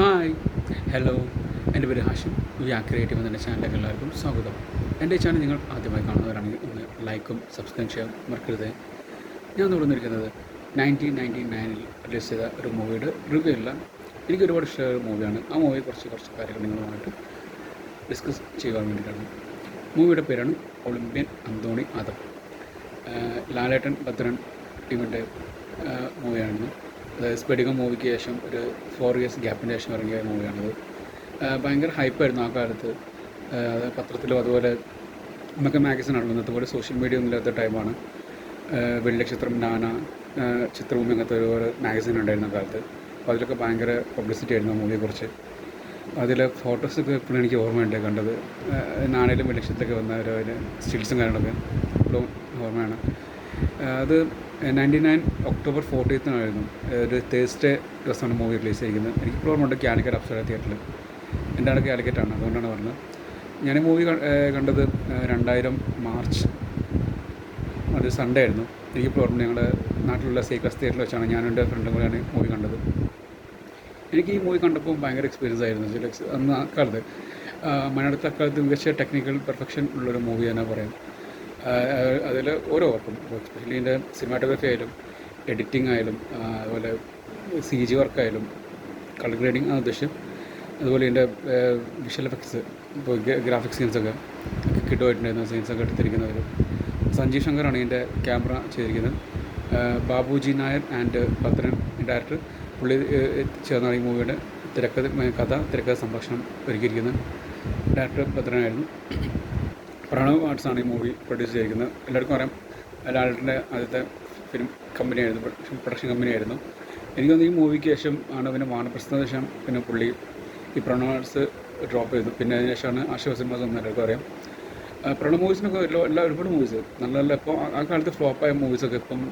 Hi, hello. എൻ്റെ പേര് Hashim. V R creative എന്ന ചാനലിലേക്ക് എല്ലാവർക്കും സ്വാഗതം. എൻ്റെ ചാനൽ നിങ്ങൾ ആദ്യമായി കാണുന്നവരാണെങ്കിൽ ഒന്ന് ലൈക്കും സബ്സ്ക്രൈബ് ചെയ്യാൻ മറക്കരുത്. ഞാൻ തുടർന്നിരിക്കുന്നത് 1999 റിലീസ് ചെയ്ത ഒരു മൂവിയുടെ റിവ്യൂ അല്ല. എനിക്ക് ഒരുപാട് ഇഷ്ടമായ ഒരു മൂവിയാണ്. ആ മൂവി കുറച്ച് കാര്യങ്ങൾ നിങ്ങളുമായിട്ട് ഡിസ്കസ് ചെയ്യുവാൻ വേണ്ടിയിട്ടാണ്. മൂവിയുടെ പേരാണ് ഒളിമ്പ്യൻ അന്തോണി ആദം. ലാലേട്ടൻ ഭദ്രൻ ടീമിൻ്റെ മൂവിയാണിത്. അതായത് സ്പെടികം മൂവിക്ക് ശേഷം ഒരു 4 years ഗ്യാപ്പിന് ശേഷം ഇറങ്ങിയ മൂവിയാണിത്. ഭയങ്കര ഹൈപ്പായിരുന്നു ആ കാലത്ത്. പത്രത്തിലും അതുപോലെ നമുക്ക് മാഗസിനാണല്ലോ, ഇന്നത്തെ പോലെ സോഷ്യൽ മീഡിയ ഒന്നും ഇല്ലാത്ത ടൈമാണ്. വെള്ളിനക്ഷത്രം, നാന, ചിത്രഭൂമി അങ്ങനത്തെ ഒരുപാട് മാഗസിൻ ഉണ്ടായിരുന്ന കാലത്ത്. അപ്പോൾ അതിലൊക്കെ ഭയങ്കര പബ്ലിസിറ്റി ആയിരുന്നു ആ മൂവിയെക്കുറിച്ച്. അതിലെ ഫോട്ടോസൊക്കെ ഇപ്പോഴും എനിക്ക് ഓർമ്മയുണ്ട് കണ്ടത്. നാണയിലും വെള്ളിനക്ഷത്രത്തിലൊക്കെ വന്ന ഒരു സ്റ്റിൽസും കാര്യങ്ങളൊക്കെ ഇപ്പോഴും ഓർമ്മയാണ്. അത് 99 October 14th ഒരു തേഴ്സ്ഡേ ദിവസമാണ് മൂവി റിലീസ് ചെയ്തിരിക്കുന്നത്. എനിക്കിപ്പോൾ ഓർമ്മയുണ്ട് കാലിക്കറ്റ് അപ്സര തിയേറ്ററിൽ. എൻ്റെ അവിടെ കാലിക്കറ്റാണ്, അതുകൊണ്ടാണ് പറഞ്ഞത്. ഞാൻ ഈ മൂവി കണ്ടത് 2000 മാർച്ച് ഒരു സൺഡേ ആയിരുന്നു. എനിക്കിപ്പോൾ ഓർമ്മ ഞങ്ങളുടെ നാട്ടിലുള്ള സേക്രസ് തിയേറ്ററിൽ വെച്ചാണ് ഞാനും എൻ്റെ ഫ്രണ്ടും കൂടെയാണ് മൂവി കണ്ടത്. എനിക്ക് ഈ മൂവി കണ്ടപ്പോൾ ഭയങ്കര എക്സ്പീരിയൻസ് ആയിരുന്നു. അന്ന് ആ കാലത്ത് മലയാളത്തെ അക്കാലത്ത് മികച്ച ടെക്നിക്കൽ പെർഫെക്ഷൻ ഉള്ളൊരു മൂവി തന്നെ പറയാം. അതിൽ ഓരോ വർക്കും, എസ്പെഷ്യലി ഇതിൻ്റെ സിനിമാറ്റോഗ്രഫി ആയാലും എഡിറ്റിംഗ് ആയാലും അതുപോലെ CG വർക്കായാലും കളർ ഗ്രേഡിങ് ഉദ്ദേശം, അതുപോലെ ഇതിൻ്റെ വിഷ്വൽ എഫക്ട്സ്, ഇപ്പോൾ ഗ്രാഫിക് സീൻസൊക്കെ കിട്ടുമായിട്ടുണ്ടായിരുന്ന സീൻസൊക്കെ എടുത്തിരിക്കുന്നവർ സഞ്ജീവ് ശങ്കറാണ് ഇതിൻ്റെ ക്യാമറ ചെയ്തിരിക്കുന്നത്. ബാബുജി നായർ ആൻഡ് ഭദ്രൻ ഡയറക്ടർ, പുള്ളി ചേർന്നാണ് ഈ മൂവിയുടെ തിരക്കഥ സംഭാഷണം ഒരുക്കിയിരിക്കുന്നത്. ഡയറക്ടർ ഭദ്രനായിരുന്നു. പ്രണവ് ആർട്സാണ് ഈ മൂവി പ്രൊഡ്യൂസ് ചെയ്തിരിക്കുന്നത്. എല്ലാവർക്കും അറിയാം, ലാലേട്ടൻ്റെ ആദ്യത്തെ ഫിലിം കമ്പനിയായിരുന്നു, പ്രൊഡക്ഷൻ കമ്പനിയായിരുന്നു. എനിക്ക് തോന്നുന്നു ഈ മൂവിക്ക് ശേഷം ആണ് പിന്നെ വാനപ്രസ്ഥത്തിന് ശേഷം പിന്നെ പുള്ളി ഈ പ്രണവ് ആർട്സ് ഡ്രോപ്പ് ചെയ്തു. പിന്നെ അതിന് ശേഷമാണ് ആശിവ സിനിമാസ് എന്ന് എല്ലാവർക്കും അറിയാം. പ്രണവ് മൂവീസിനൊക്കെ ഒരുപാട് മൂവീസ് നല്ല ഇപ്പോൾ ആ കാലത്ത് ഫ്ലോപ്പായ മൂവീസൊക്കെ ഇപ്പം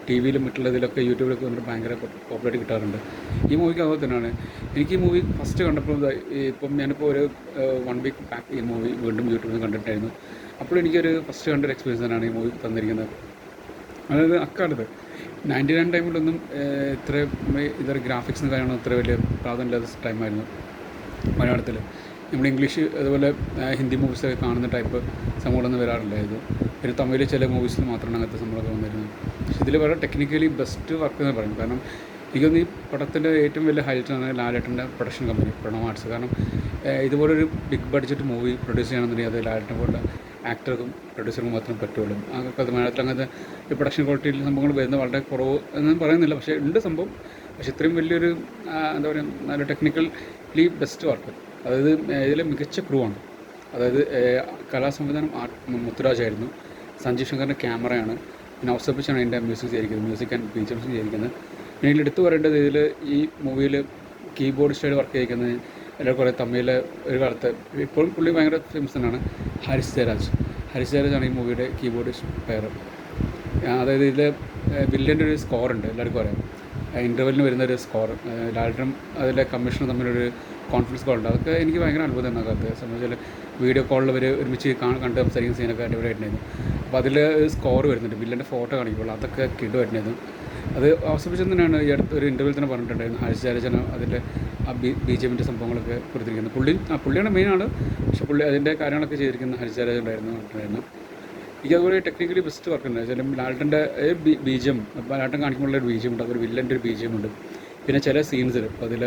TV യിലും മറ്റുള്ളതിലൊക്കെ യൂട്യൂബിലൊക്കെ വന്നിട്ട് ഭയങ്കര പോപ്പുലാരിറ്റി കിട്ടാറുണ്ട്. ഈ മൂവിക്ക് അതുപോലെ തന്നെയാണ്. എനിക്ക് ഈ മൂവി ഫസ്റ്റ് കണ്ടപ്പോൾ ഇപ്പം ഞാനിപ്പോൾ ഒരു 1 week ബാക്ക് ഈ മൂവി വീണ്ടും യൂട്യൂബിൽ കണ്ടിട്ടായിരുന്നു. അപ്പോൾ എനിക്കൊരു ഫസ്റ്റ് കണ്ടൊരു എക്സ്പീരിയൻസ് തന്നെയാണ് ഈ മൂവി തന്നിരിക്കുന്നത്. അതായത് അക്കാലത്ത് 99 ടൈമിലൊന്നും ഇതൊരു ഗ്രാഫിക്സിന് കാര്യങ്ങളൊന്നും ഇത്ര വലിയ പ്രാധാന്യമില്ലാത്ത ടൈമായിരുന്നു മലയാളത്തിൽ. നമ്മൾ ഇംഗ്ലീഷ് അതുപോലെ ഹിന്ദി മൂവീസൊക്കെ കാണുന്ന ടൈപ്പ് സംഭവങ്ങളൊന്നും വരാറില്ലായിരുന്നു. പിന്നെ തമിഴിൽ ചില മൂവീസിൽ മാത്രമാണ് അങ്ങനത്തെ സംഭവങ്ങളൊക്കെ വന്നിരുന്നത്. പക്ഷേ ഇതിൽ വളരെ ടെക്നിക്കലി ബെസ്റ്റ് വർക്ക് എന്ന് പറയും. കാരണം എനിക്കൊന്ന് ഈ പടത്തിൻ്റെ ഏറ്റവും വലിയ ഹൈലൈറ്റ് ആണ് ലാലേട്ടൻ്റെ പ്രൊഡക്ഷൻ കമ്പനി പ്രണവ് ആർട്സ്. കാരണം ഇതുപോലൊരു ബിഗ് ബഡ്ജറ്റ് മൂവി പ്രൊഡ്യൂസ് ചെയ്യണമെന്നുണ്ടെങ്കിൽ അത് ലാലേട്ടനെ പോലുള്ള ആക്ടർക്കും പ്രൊഡ്യൂസർക്കും മാത്രം പറ്റുള്ളൂ. അത് മലയാളത്തിൽ അങ്ങനത്തെ ഈ പ്രൊഡക്ഷൻ ക്വാളിറ്റിയിൽ സംഭവങ്ങൾ വരുന്നത് വളരെ കുറവ് എന്നൊന്നും പറയുന്നില്ല, പക്ഷേ ഉണ്ട് സംഭവം. പക്ഷേ ഇത്രയും വലിയൊരു എന്താ പറയുക, നല്ല ടെക്നിക്കലി ബെസ്റ്റ് വർക്ക്. അതായത് ഇതിൽ മികച്ച ക്രൂ ആണ്. അതായത് കലാസംവിധാനം മുത്തുരാജായിരുന്നു. സഞ്ജീവ് ശങ്കറിൻ്റെ ക്യാമറയാണ്. പിന്നെ ഔസപ്പിച്ചാണ് അതിൻ്റെ മ്യൂസിക് ചെയ്തിരിക്കുന്നത്, മ്യൂസിക് ആൻഡ് BGMs ചെയ്തിരിക്കുന്നത്. പിന്നെ ഇതിൽ എടുത്തു പറയേണ്ടത്, ഇതിൽ ഈ മൂവിയിൽ കീബോർഡിസ്റ്റായിട്ട് വർക്ക് ചെയ്തിരിക്കുന്നത് എല്ലാവർക്കും കുറേ തമിഴിലെ ഒരു കാലത്ത് ഇപ്പോഴും പുള്ളി ഭയങ്കര ഫേമസ് തന്നെയാണ്, ഹാരിസ് ജയരാജാണ് ഈ മൂവിയുടെ കീബോർഡിസ്റ്റ് പ്ലെയർ. അതായത് ഇതിൽ വില്ലൻ്റെ ഒരു സ്കോറുണ്ട്, എല്ലാവർക്കും അറിയാം. ഇൻ്റർവെല്ലിന് വരുന്നൊരു സ്കോർ, ലാലേട്ടനും അതിലെ കമ്മീഷനും തമ്മിലൊരു കോൺഫറൻസ് കോളുണ്ട്. അതൊക്കെ എനിക്ക് ഭയങ്കര അത്ഭുതം എന്നകത്ത് സംബന്ധിച്ചാൽ വീഡിയോ കോളിൽ അവർ ഒരുമിച്ച് കണ്ട് സംസാരിക്കുന്ന സീനൊക്കെ അടിപൊളിയായിട്ടുണ്ടായിരുന്നു. അപ്പോൾ അതിൽ സ്കോർ വരുന്നുണ്ട്, വില്ലൻ്റെ ഫോട്ടോ കാണിക്കുമ്പോൾ അതൊക്കെ കിടുമായിട്ടുണ്ടായിരുന്നു. അത് അവസാനിപ്പിച്ചു തന്നെയാണ് ഈ അടുത്ത ഒരു ഇൻ്റർവ്യൂവിൽ തന്നെ പറഞ്ഞിട്ടുണ്ടായിരുന്നു. ഹാരിസ് ജയരാജാണ് അതിൻ്റെ ആ BGMൻ്റെ സംഭവങ്ങളൊക്കെ കൊടുത്തിരിക്കുന്നത്. പുള്ളിയാണ് മെയിനാണ്, പക്ഷേ പുള്ളി അതിൻ്റെ കാര്യങ്ങളൊക്കെ ചെയ്തിരിക്കുന്ന ഹാരിസ് ജയരാജ ഉണ്ടായിരുന്നു. എനിക്ക് അതുപോലെ ടെക്നിക്കലി ബെസ്റ്റ് വർക്ക് ഉണ്ട്. ചില ലാലേട്ടൻ്റെ BGM, ലാലേട്ടൻ കാണിക്കുമ്പോഴുള്ളൊരു BGM ഉണ്ട്, അതുപോലെ വില്ലൻ്റെ ഒരു BGM ഉണ്ട്. പിന്നെ ചില സീൻസിൽ അതിൽ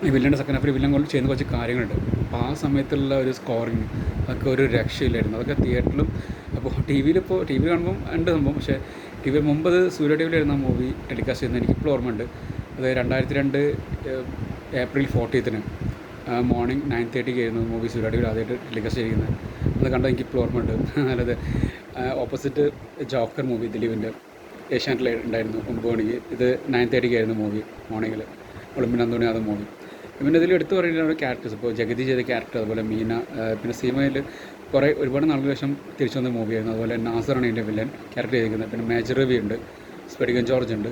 ഈ വില്ലൻ്റെ സെക്കൻഡ് ഹാഫിൽ വില്ലൻ കൊണ്ട് ചെയ്യുന്ന കുറച്ച് കാര്യങ്ങളുണ്ട്. അപ്പോൾ ആ സമയത്തുള്ള ഒരു സ്കോറിങ് അതൊക്കെ ഒരു രക്ഷയില്ലായിരുന്നു. അതൊക്കെ തിയേറ്ററിലും അപ്പോൾ ടി വിയിൽ കാണുമ്പം ഉണ്ട് സംഭവം. പക്ഷേ മുമ്പ് അത് സൂര്യ TV യിലായിരുന്നു ആ മൂവി ടെലികാസ്റ്റ് ചെയ്യുന്നത്. എനിക്കിപ്പോൾ ഓർമ്മയുണ്ട്. അത് 2002 April 14th മോർണിംഗ് 9:30 ആയിരുന്നു മൂവി സൂര്യ TV യിൽ ആദ്യമായിട്ട് ടെലികാസ്റ്റ് ചെയ്യുന്നത്. അത് കണ്ടാൽ എനിക്കിപ്പോൾ ഓർമ്മയുണ്ട്. അതായത് ഓപ്പോസിറ്റ് ജോക്കർ മൂവി ദിലീപിൻ്റെ ഏഷ്യാനെറ്റിൽ ഉണ്ടായിരുന്നു 9 മണിക്ക്. ഇത് 9:30 ആയിരുന്നു മൂവി മോർണിംഗിൽ, ഒളിമ്പ്യൻ അന്തോണി ആദം മൂവി. പിന്നെ ഇതിൽ എടുത്തു പറയുന്ന ക്യാരക്ടേഴ്സ്, ഇപ്പോൾ ജഗതി ചെയ്ത ക്യാരക്ടർ, അതുപോലെ മീന, പിന്നെ സീമയിൽ ഒരുപാട് നാളുകൾക്ക് ശേഷം തിരിച്ചു വന്ന മൂവിയായിരുന്നു. അതുപോലെ നാസറാണ് ഇതിൻ്റെ വില്ലൻ ക്യാരക്ടർ ചെയ്തിരിക്കുന്നത്. പിന്നെ മേജർ രവി ഉണ്ട്, സ്പെടികൻ ജോർജ് ഉണ്ട്,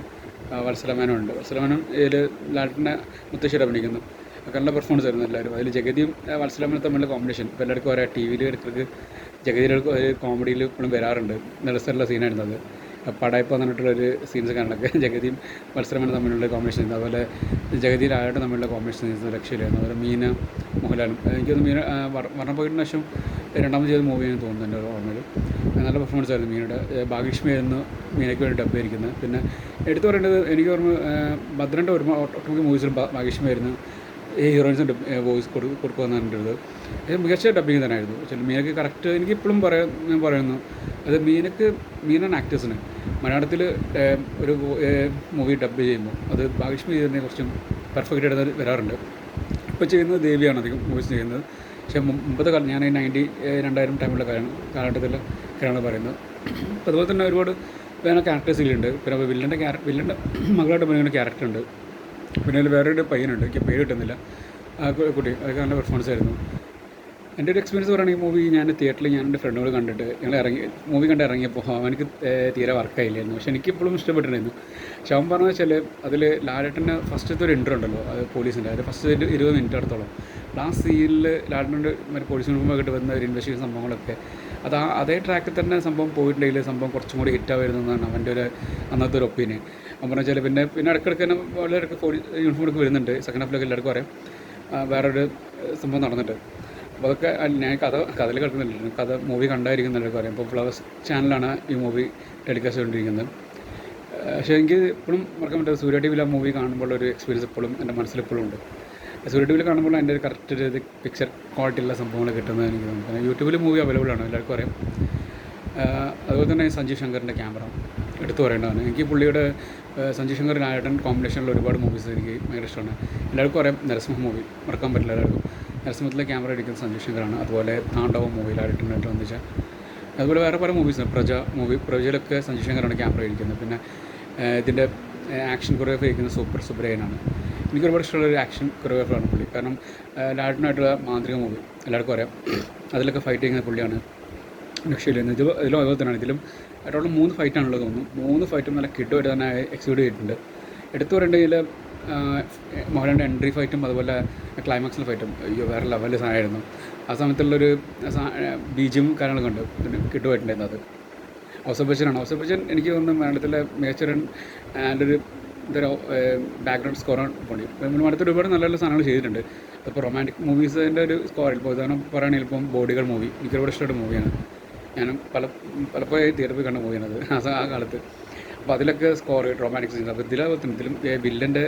വത്സലമേനോൻ ഇതിൽ ലാലേട്ടൻ്റെ മുത്തശ്ശിയുടെ അഭിനയിക്കുന്നു. നല്ല പെർഫോമൻസ് ആയിരുന്നു എല്ലാവരും. അതിൽ ജഗതിയും വത്സലമേനും തമ്മിലുള്ള കോമ്പിനേഷൻ ഇപ്പോൾ എല്ലാവർക്കും പറയാം. TV യിൽ ഇടയ്ക്ക് ജഗതിയുടെ ഒരു കോമഡിയിൽ ഇപ്പോഴും വരാറുണ്ട്. നല്ല രസമുള്ള സീനായിരുന്നു അത്. പടായ്പ എന്ന് പറഞ്ഞിട്ടുള്ളൊരു സീൻസ് കാണലൊക്കെ ജഗതിയും മത്സരമാണ് തമ്മിലുള്ള കോമ്പിനേഷൻ സീൻസ്, അതുപോലെ ജഗതി ലാലേട്ടൻ തമ്മിലുള്ള കോമ്പിനേഷൻ സീൻസ് രക്ഷയിലായിരുന്നു. അതുപോലെ മീന മോഹൻലാലും എനിക്കൊന്ന് മീന വർണ്ണപ്പകിട്ടിന് ശേഷം രണ്ടാമത് ചെയ്ത മൂവിയെന്ന് തോന്നുന്നു എൻ്റെ ഓർമ്മയിൽ. നല്ല പെർഫോമൻസ് ആയിരുന്നു മീനയുടെ. ഭാഗ്യലക്ഷ്മി ആയിരുന്നു മീനയ്ക്ക് വേണ്ടി ഡബ് ചെയ്തിരിക്കുന്നത്. പിന്നെ എടുത്തു പറയേണ്ടത് എനിക്ക് ഓർമ്മ ഭദ്രൻ്റെ ഒട്ടുമിക്ക മൂവീസിലും ഭാഗ്യലക്ഷ്മി ആയിരുന്നു ഈ ഹീറോയിൻസിൻ്റെ വോയിസ് കൊടുക്കുകയെന്ന് പറഞ്ഞിട്ടുള്ളത്. മികച്ച ഡബ്ബിങ് തന്നെയായിരുന്നു. പക്ഷേ മീനയ്ക്ക് കറക്റ്റ് എനിക്കിപ്പോഴും ഞാൻ പറയുന്നു അത് മീനാണ് ആക്ടേഴ്സിന് മലയാളത്തിൽ ഒരു മൂവി ഡബ് ചെയ്യുമ്പോൾ അത് ഭാഗ്യലക്ഷ്മി ചെയ്തതിനെ കുറച്ചും പെർഫെക്റ്റ് ആയിട്ട് വരാറുണ്ട്. ഇപ്പോൾ ചെയ്യുന്നത് ദേവിയാണ് അധികം വോയിസ് ചെയ്യുന്നത്. പക്ഷേ മുമ്പത്തെ കാലം ഞാൻ 2000 ടൈമിലുള്ള കാലഘട്ടത്തിൽ കാര്യമാണ് പറയുന്നത്. അപ്പോൾ അതുപോലെ തന്നെ ഒരുപാട് വേറെ ക്യാരക്ടേഴ്സ് ഇതിലുണ്ട്. പിന്നെ വില്ലൻ്റെ മകളായിട്ട് പറയുന്ന ക്യാരക്ടറുണ്ട്. പിന്നെ അതിൽ വേറൊരു പയ്യനുണ്ട്, എനിക്ക് പേര് കിട്ടുന്നില്ല, ആ കുട്ടി. അതൊക്കെ നല്ല പെർഫോമൻസ് ആയിരുന്നു. എൻ്റെ ഒരു എക്സ്പീരിയൻസ് പറയുകയാണെങ്കിൽ മൂവി ഞാൻ തിയേറ്ററിൽ ഞാൻ എൻ്റെ ഫ്രണ്ടുകൾ കണ്ടിട്ട് മൂവി കണ്ട് ഇറങ്ങിയപ്പോൾ അവനക്ക് തീരെ വർക്കായില്ലായിരുന്നു. പക്ഷേ എനിക്കിപ്പോഴും ഇഷ്ടപ്പെട്ടിട്ടുണ്ടായിരുന്നു. പക്ഷെ അവൻ പറഞ്ഞ വെച്ചാൽ അതിൽ ലാലേട്ടൻ്റെ ഫസ്റ്റത്തെ ഒരു ഇൻട്രോ ഉണ്ടല്ലോ, അത് പോലീസിൻ്റെ, അത് ഫസ്റ്റ് 20 മിനിറ്റ് അടുത്തോളം ആ സീനിൽ ലാലേട്ടൻ്റെ മറ്റേ പോലീസ് യൂണിഫോമൊക്കെ വരുന്ന ഒരു ഇൻവെസ്റ്റിഗേഷൻ സംഭവങ്ങളൊക്കെ അതേ ട്രാക്കിൽ തന്നെ സംഭവം പോയിട്ടുണ്ടെങ്കിൽ സംഭവം കുറച്ചും കൂടി ഹിറ്റാവുമായിരുന്നു എന്നാണ് അവൻ്റെ ഒരു അന്നത്തെ ഒരു ഒപ്പീനിയൻ. അവൻ പറഞ്ഞാൽ പിന്നെ ഇടയ്ക്കിടയ്ക്ക് തന്നെ വളരെ പോലീസ് യൂണിഫോം ഒക്കെ വരുന്നുണ്ട് സെക്കൻഡ് ഹാഫിലൊക്കെ എല്ലാവർക്കും അറിയാം വേറൊരു സംഭവം നടന്നിട്ട്. അപ്പോൾ അതൊക്കെ ഞാൻ കഥയിൽ കേൾക്കുന്നില്ല, കഥ മൂവി കണ്ടായിരിക്കുന്നുണ്ട് അറിയാം. അപ്പോൾ ഫ്ലവേഴ്സ് ചാനലാണ് ഈ മൂവി ടെലികാസ്റ്റ് ചെയ്തുകൊണ്ടിരിക്കുന്നത്. പക്ഷേ എനിക്ക് ഇപ്പോഴും മറക്കാൻ പറ്റാത്ത സൂര്യ ടി വിയിൽ ആ മൂവി കാണുമ്പോൾ ഒരു എക്സ്പീരിയൻസ് ഇപ്പോഴും എൻ്റെ മനസ്സിലിപ്പോഴും ഉണ്ട്. സൂര്യ ടി വിയിൽ കാണുമ്പോൾ എൻ്റെ ഒരു കറക്റ്റ് ഒരു പിക്ചർ ക്വാളിറ്റി ഉള്ള സംഭവങ്ങൾ കിട്ടുന്നത് എനിക്ക് തോന്നുന്നു. പിന്നെ യൂട്യൂബിൽ മൂവി അവൈലബിൾ ആണ്, എല്ലാവർക്കും അറിയാം. അതുപോലെ തന്നെ സഞ്ജീവ് ശങ്കറിൻ്റെ ക്യാമറ എടുത്തു പറയേണ്ടതാണ്. എനിക്ക് പുള്ളിയുടെ സഞ്ജീവ് ശങ്കർ ലാലേട്ടൻ കോമ്പിനേഷനിലുള്ള ഒരുപാട് മൂവീസ് എനിക്ക് ഭയങ്കര ഇഷ്ടമാണ്. എല്ലാവർക്കും അറിയാം നരസിംഹ മൂവി, മറക്കാൻ പറ്റില്ല എല്ലാവർക്കും. നരസിംഹത്തിലെ ക്യാമറ എടുക്കുന്നത് സഞ്ജീവ് ശങ്കറാണ്. അതുപോലെ താണ്ഡവം മൂവി ലാലേട്ടനായിട്ട് വന്നിച്ചാൽ, അതുപോലെ വേറെ പല മൂവീസുണ്ട്. പ്രജയിലൊക്കെ സഞ്ജീവ് ശങ്കറാണ് ക്യാമറ ഇരിക്കുന്നത്. പിന്നെ ഇതിൻ്റെ ആക്ഷൻ കൊറിയോഗ്രാഫി ഇരിക്കുന്നത് സൂപ്പർ സുബ്രയനാണ്. എനിക്ക് ഒരുപാട് ഇഷ്ടമുള്ളൊരു ആക്ഷൻ കൊറിയോഗ്രാഫറാണ് പുള്ളി. കാരണം ലാലേട്ടനായിട്ടുള്ള മാന്ത്രിക മൂവി എല്ലാവർക്കും അറിയാം, അതിലൊക്കെ ഫൈറ്റ് ചെയ്യുന്ന പുള്ളിയാണ്. രക്ഷയില്ല. ഇതിലും അതുപോലെ തന്നെയാണ്. ഇതിലും ടോട്ടൽ 3 ഫൈറ്റാണുള്ളത് തോന്നുന്നു. 3 ഫൈറ്റും നല്ല കിഡുമായിട്ട് തന്നെ എക്സിക്യൂട്ട് ചെയ്തിട്ടുണ്ട്. എടുത്തു പറയേണ്ടതിൽ മോഹൻലാലിൻ്റെ എൻട്രി ഫൈറ്റും അതുപോലെ ക്ലൈമാക്സിലെ ഫൈറ്റും അയ്യോ വേറെ ലെവലിൽ സാധനമായിരുന്നു. ആ സമയത്തുള്ളൊരു ബീജും കാര്യങ്ങളൊക്കെ ഉണ്ട്, പിന്നെ കിഡുമായിട്ടുണ്ടായിരുന്നു. അത് ഔസഫ് ബച്ചൻ എനിക്ക് തോന്നുന്നു മലയാളത്തിലെ മികച്ചൊരു എൻ്റെ ഒരു എന്താ ബാക്ക്ഗ്രൗണ്ട് സ്കോറാണ് പുള്ളി. മലയാളത്തിൽ ഒരുപാട് നല്ല നല്ല സാധനങ്ങൾ ചെയ്തിട്ടുണ്ട്. അപ്പോൾ റൊമാൻറ്റിക് മൂവീസിൻ്റെ ഒരു സ്കോറിൽ ഇപ്പോൾ ഉദാഹരണം പറയുകയാണെങ്കിൽ ഇപ്പം ബോഡിഗാർഡ് മൂവി എനിക്ക് ഒരുപാട് ഇഷ്ടപ്പെട്ട മൂവിയാണ്. ഞാനും പലപ്പോഴായി തിയേറ്ററിൽ കണ്ട മൂവിയാണത് ആ കാലത്ത്. അപ്പോൾ അതിലൊക്കെ സ്കോർ റൊമാൻറ്റിക് സീൻസ്, അപ്പോൾ ഇതിലും വില്ലൻ്റെ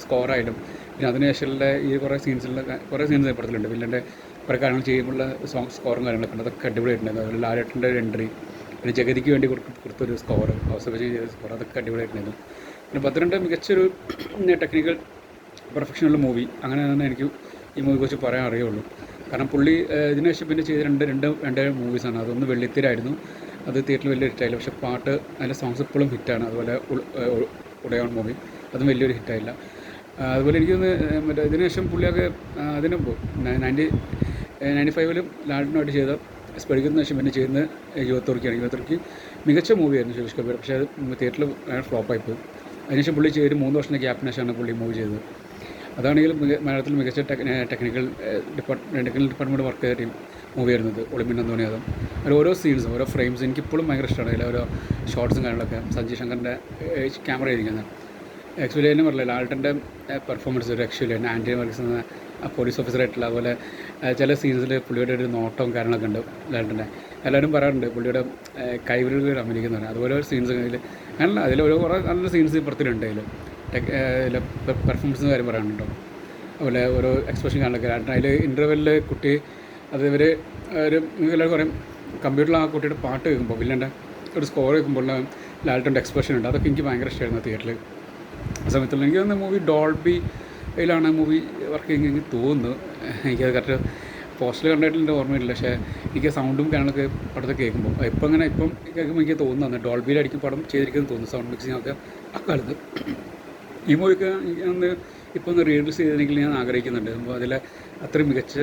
സ്കോറായാലും പിന്നെ അതിനുശേഷമുള്ള ഈ കുറേ സീൻസ് പടത്തിലുണ്ട്. വില്ലൻ്റെ കുറേ കാര്യങ്ങൾ ചെയ്യുമ്പോഴുള്ള സ്കോറും കാര്യങ്ങളൊക്കെ ഉണ്ട്, അതൊക്കെ അടിപൊളിയായിട്ടുണ്ടായിരുന്നു. അതുപോലെ ലാലേട്ടൻ്റെ ഒരു എൻട്രി, പിന്നെ ജഗതിക്ക് വേണ്ടി കൊടുത്തൊരു സ്കോർ, ഔസഫ് ചെയ്ത സ്കോർ, അതൊക്കെ അടിപൊളിയായിട്ടുണ്ടായിരുന്നു. പിന്നെ ഭദ്രൻ്റെ മികച്ചൊരു ടെക്നിക്കൽ പെർഫെക്ഷനുള്ള മൂവി, അങ്ങനെ തന്നെ എനിക്ക് ഈ മൂവിയെക്കുറിച്ച് പറയാൻ അറിയുള്ളൂ. കാരണം പുള്ളി ഇതിനുശേഷം പിന്നെ ചെയ്ത രണ്ട് മൂവീസാണ്. അതൊന്ന് വെള്ളിത്തിരായിരുന്നു, അത് തിയേറ്ററിൽ വലിയ ഹിറ്റായില്ല. പക്ഷേ പാട്ട് അതിൻ്റെ സോങ്സ് ഇപ്പോഴും ഹിറ്റാണ്. അതുപോലെ ഉടയോൺ മൂവി അതും വലിയൊരു ഹിറ്റായില്ല. അതുപോലെ എനിക്കൊന്ന് മറ്റേ ഇതിനുശേഷം പുള്ളിയൊക്കെ അതിന് 95 ലാലേട്ടനുമായിട്ട് ചെയ്ത സ്പെടിക്കുന്ന ശേഷം പിന്നെ ചെയ്യുന്നത് യുവത്തുർക്കിക്ക് മികച്ച മൂവിയായിരുന്നു സുരേഷ് കപൂർ. പക്ഷേ അത് തിയേറ്ററിൽ ഫ്ലോപ്പായിപ്പോയി. അതിനുശേഷം പുള്ളി ചെയ്തൊരു 3 വർഷത്തെ ഗ്യാപ്പിന് ശേഷമാണ് പുള്ളി മൂവ് ചെയ്തത്. അതാണെങ്കിൽ മലയാളത്തിൽ മികച്ച ടെക്നിക്കൽ ഡിപ്പാർട്ട്മെൻറ്റ് വർക്ക് ചെയ്ത മൂവി ആയിരുന്നത് ഒളിമ്പിൻ അന്തോണിയാദം. അതിൽ ഓരോ സീൻസും ഓരോ ഫ്രെയിംസും എനിക്കിപ്പോഴും ഭയങ്കര ഇഷ്ടമാണ്. അതിൽ ഓരോ ഷോർട്സും കാര്യങ്ങളൊക്കെ സഞ്ജീവ് ശങ്കറിൻ്റെ ക്യാമറ ഇരിക്കുന്നത്. ആക്ച്വലി തന്നെ പറഞ്ഞില്ല, ലാലേട്ടൻ്റെ പെർഫോമൻസ് ഒരു ആക്ച്വലി തന്നെ ആൻറ്റി വർഗീസ് എന്ന പോലീസ് ഓഫീസറായിട്ടുള്ള, അതുപോലെ ചില സീൻസിൽ പുള്ളിയുടെ ഒരു നോട്ടവും കാര്യങ്ങളൊക്കെ ഉണ്ട് ലാലേട്ടൻ്റെ. എല്ലാവരും പറയാറുണ്ട് പുള്ളിയുടെ കൈവിരലുകൾ അഭിനയിക്കുന്നതാണ്. അതുപോലെ സീൻസ് അതിൽ കുറേ നല്ല സീൻസ് ഇപ്പുറത്തിലുണ്ട്. അതിൽ പെർഫോമൻസിൻ്റെ കാര്യം പറയാനുണ്ടോ, അതുപോലെ ഓരോ എക്സ്പ്രഷൻ കാണലൊക്കെ ലാലേട്ടൻ. അതിൽ ഇൻ്റർവെല്ലിൽ കുട്ടി അത് ഇവർ എല്ലാവരും പറയും കമ്പ്യൂട്ടറിൽ ആ കുട്ടിയുടെ പാട്ട് കേൾക്കുമ്പോൾ വില്ലൻ്റെ ഒരു സ്കോർ കേൾക്കുമ്പോൾ ലാലേട്ടൻ്റെ എക്സ്പ്രഷൻ ഉണ്ട്. അതൊക്കെ എനിക്ക് ഭയങ്കര ഇഷ്ടമായിരുന്നു തിയേറ്ററിൽ ആ സമയത്തുള്ള. എനിക്ക് തോന്നുന്നു മൂവി ഡോൾബിയിലാണ് മൂവി വർക്ക് ചെയ്യുന്നത് എനിക്ക് തോന്നുന്നു. എനിക്കത് കറക്റ്റ് പോസ്റ്ററിൽ കണ്ടായിട്ട് എൻ്റെ ഓർമ്മയില്ല. പക്ഷേ എനിക്ക് സൗണ്ടും കാര്യങ്ങളൊക്കെ പടത്തെ കേൾക്കുമ്പോൾ ഇപ്പം കേൾക്കുമ്പോൾ എനിക്ക് തോന്നുന്നു ഡോൾബിയിലായിരിക്കും പടം ചെയ്തിരിക്കുന്നത് തോന്നുന്നു, സൗണ്ട് മിക്സിങ് ഒക്കെ ആ കാലത്ത്. ഈ മൂവിക്ക് ഒന്ന് ഇപ്പോൾ ഒന്ന് റീലീസ് ചെയ്തിട്ടുണ്ടെങ്കിൽ ഞാൻ ആഗ്രഹിക്കുന്നുണ്ട്. അപ്പോൾ അതിൽ അത്രയും മികച്ച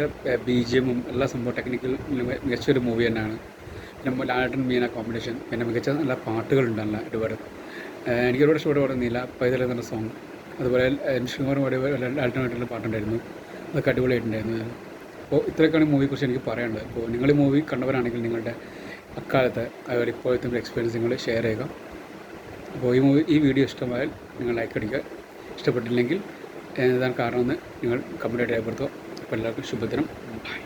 BGMഉം എല്ലാ സംഭവം ടെക്നിക്കൽ മികച്ചൊരു മൂവി തന്നെയാണ്. പിന്നെ ലാലേട്ടൻ മീന കോമ്പിനേഷൻ, പിന്നെ മികച്ച നല്ല പാട്ടുകളുണ്ടല്ല ഒരുപാട്. എനിക്ക് ഒരുപാട് ഇഷ്ടപ്പെട്ട നീല പൈതൽ എന്ന സോങ്, അതുപോലെ ശിവകുമാറും ലാലേട്ടനുമായിട്ടുള്ള പാട്ടുണ്ടായിരുന്നു, അതൊക്കെ അടിപൊളിയായിട്ടുണ്ടായിരുന്നു. അപ്പോൾ ഇത്രയൊക്കെയാണ് മൂവിയെക്കുറിച്ച് എനിക്ക് പറയാനുള്ളത്. അപ്പോൾ നിങ്ങൾ ഈ മൂവി കണ്ടവരാണെങ്കിൽ നിങ്ങളുടെ അക്കാലത്തെ അതുപോലെ ഇപ്പോഴത്തെ എക്സ്പീരിയൻസ് നിങ്ങൾ ഷെയർ ചെയ്യുക. അപ്പോൾ ഈ വീഡിയോ ഇഷ്ടമായാൽ നിങ്ങൾ ലൈക്ക് അടിക്കുക, ഇഷ്ടപ്പെട്ടില്ലെങ്കിൽ എന്താണ് കാരണമെന്ന് നിങ്ങൾ കമൻറ്റായിട്ട് രേഖപ്പെടുത്തുക. അപ്പോൾ എല്ലാവർക്കും ശുഭദിനം. ബൈ.